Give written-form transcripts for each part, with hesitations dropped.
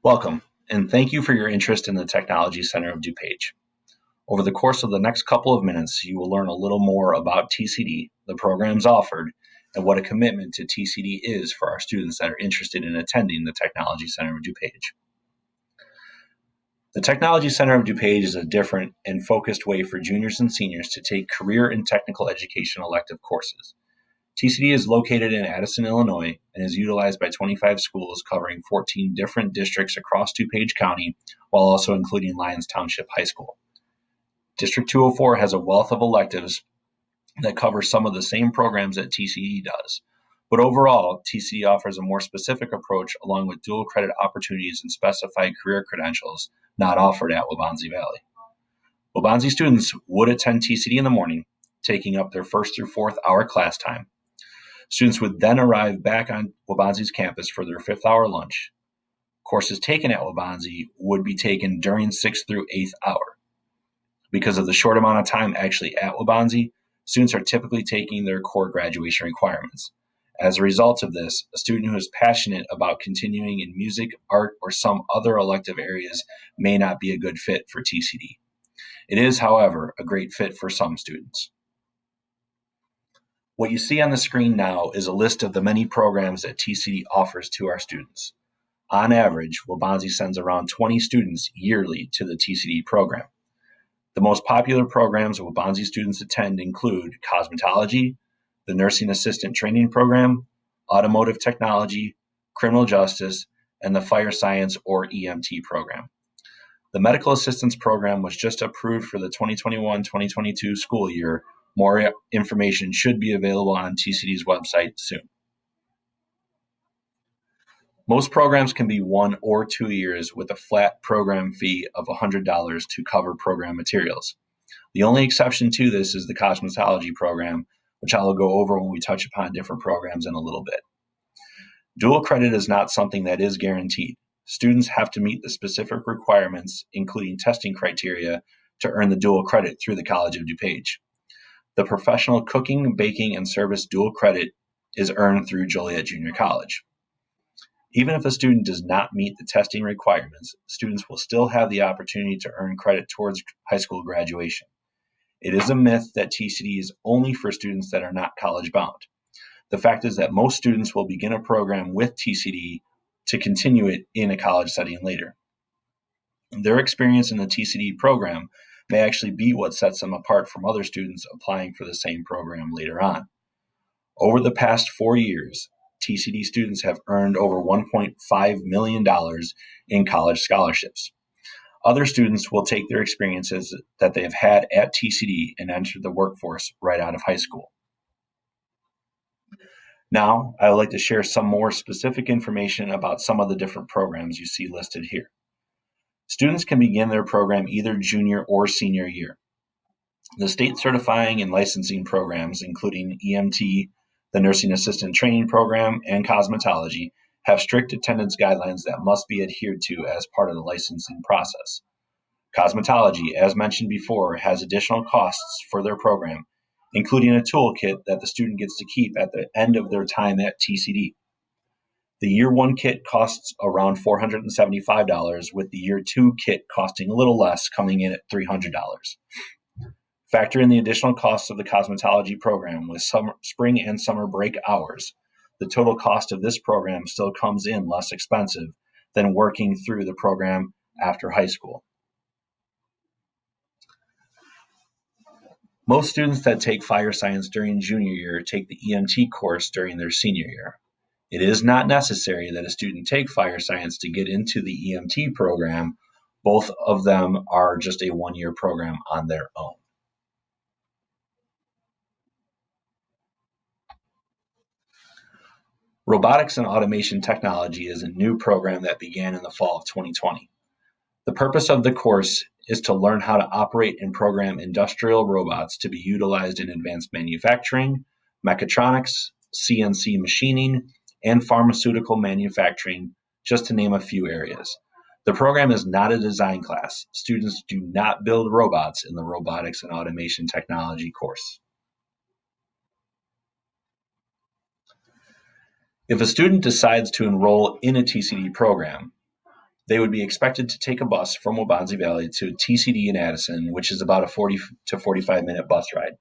Welcome, and thank you for your interest in the Technology Center of DuPage. Over the course of the next couple of minutes, you will learn a little more about TCD, the programs offered, and what a commitment to TCD is for our students that are interested in attending the Technology Center of DuPage. The Technology Center of DuPage is a different and focused way for juniors and seniors to take career and technical education elective courses. TCD is located in Addison, Illinois, and is utilized by 25 schools covering 14 different districts across DuPage County, while also including Lyons Township High School. District 204 has a wealth of electives that cover some of the same programs that TCD does. But overall, TCD offers a more specific approach along with dual credit opportunities and specified career credentials not offered at Waubonsie Valley. Waubonsie students would attend TCD in the morning, taking up their first through fourth hour class time. Students would then arrive back on Waubonsie's campus for their fifth hour lunch. Courses taken at Waubonsie would be taken during 6th through 8th hour. Because of the short amount of time actually at Waubonsie, students are typically taking their core graduation requirements. As a result of this, a student who is passionate about continuing in music, art, or some other elective areas may not be a good fit for TCD. It is, however, a great fit for some students. What you see on the screen now is a list of the many programs that TCD offers to our students. On average, Waubonsie sends around 20 students yearly to the TCD program. The most popular programs Waubonsie students attend include cosmetology, the nursing assistant training program, automotive technology, criminal justice, and the fire science or EMT program. The medical assistance program was just approved for the 2021-2022 school year. More information should be available on TCD's website soon. Most programs can be 1 or 2 years with a flat program fee of $100 to cover program materials. The only exception to this is the cosmetology program, which I will go over when we touch upon different programs in a little bit. Dual credit is not something that is guaranteed. Students have to meet the specific requirements, including testing criteria, to earn the dual credit through the College of DuPage. The professional cooking, baking, and service dual credit is earned through Joliet Junior College. Even if a student does not meet the testing requirements, students will still have the opportunity to earn credit towards high school graduation. It is a myth that TCD is only for students that are not college bound. The fact is that most students will begin a program with TCD to continue it in a college setting later. Their experience in the TCD program may actually be what sets them apart from other students applying for the same program later on. Over the past 4 years, TCD students have earned over $1.5 million in college scholarships. Other students will take their experiences that they have had at TCD and enter the workforce right out of high school. Now, I would like to share some more specific information about some of the different programs you see listed here. Students can begin their program either junior or senior year. The state certifying and licensing programs, including EMT, the nursing assistant training program, and cosmetology, have strict attendance guidelines that must be adhered to as part of the licensing process. Cosmetology, as mentioned before, has additional costs for their program, including a toolkit that the student gets to keep at the end of their time at TCD. The Year 1 kit costs around $475, with the Year 2 kit costing a little less, coming in at $300. Factor in the additional costs of the cosmetology program with spring and summer break hours. The total cost of this program still comes in less expensive than working through the program after high school. Most students that take fire science during junior year take the EMT course during their senior year. It is not necessary that a student take fire science to get into the EMT program. Both of them are just a 1-year program on their own. Robotics and Automation Technology is a new program that began in the fall of 2020. The purpose of the course is to learn how to operate and program industrial robots to be utilized in advanced manufacturing, mechatronics, CNC machining, and pharmaceutical manufacturing, just to name a few areas. The program is not a design class. Students do not build robots in the Robotics and Automation Technology course. If a student decides to enroll in a TCD program, They would be expected to take a bus from Waubonsie Valley to TCD in Addison, which is about a 40 to 45-minute bus ride.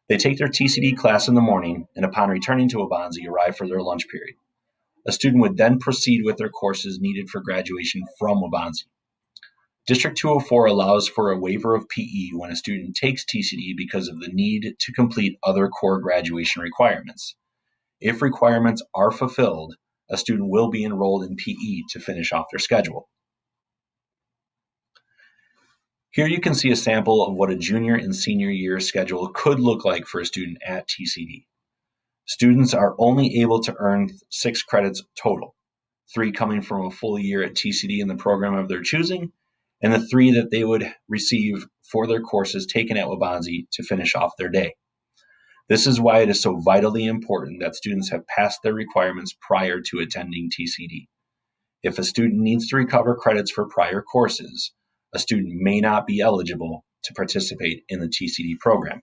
They take their TCD class in the morning, and upon returning to Waubonsie, arrive for their lunch period. A student would then proceed with their courses needed for graduation from Waubonsie. District 204 allows for a waiver of PE when a student takes TCD because of the need to complete other core graduation requirements. If requirements are fulfilled, a student will be enrolled in PE to finish off their schedule. Here you can see a sample of what a junior and senior year schedule could look like for a student at TCD. Students are only able to earn 6 credits total, 3 coming from a full year at TCD in the program of their choosing, and the 3 that they would receive for their courses taken at Waubonsie to finish off their day. This is why it is so vitally important that students have passed their requirements prior to attending TCD. If a student needs to recover credits for prior courses, a student may not be eligible to participate in the TCD program.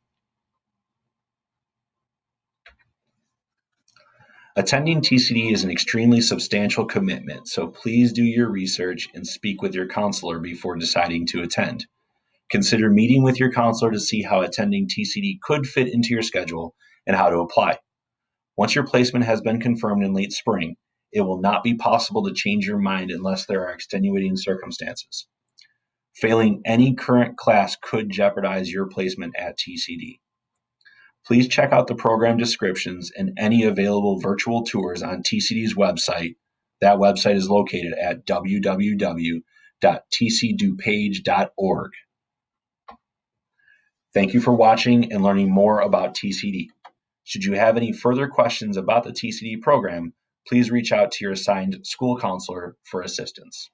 Attending TCD is an extremely substantial commitment, so please do your research and speak with your counselor before deciding to attend. Consider meeting with your counselor to see how attending TCD could fit into your schedule and how to apply. Once your placement has been confirmed in late spring, it will not be possible to change your mind unless there are extenuating circumstances. Failing any current class could jeopardize your placement at TCD. Please check out the program descriptions and any available virtual tours on TCD's website. That website is located at www.tcdupage.org. Thank you for watching and learning more about TCD. Should you have any further questions about the TCD program, please reach out to your assigned school counselor for assistance.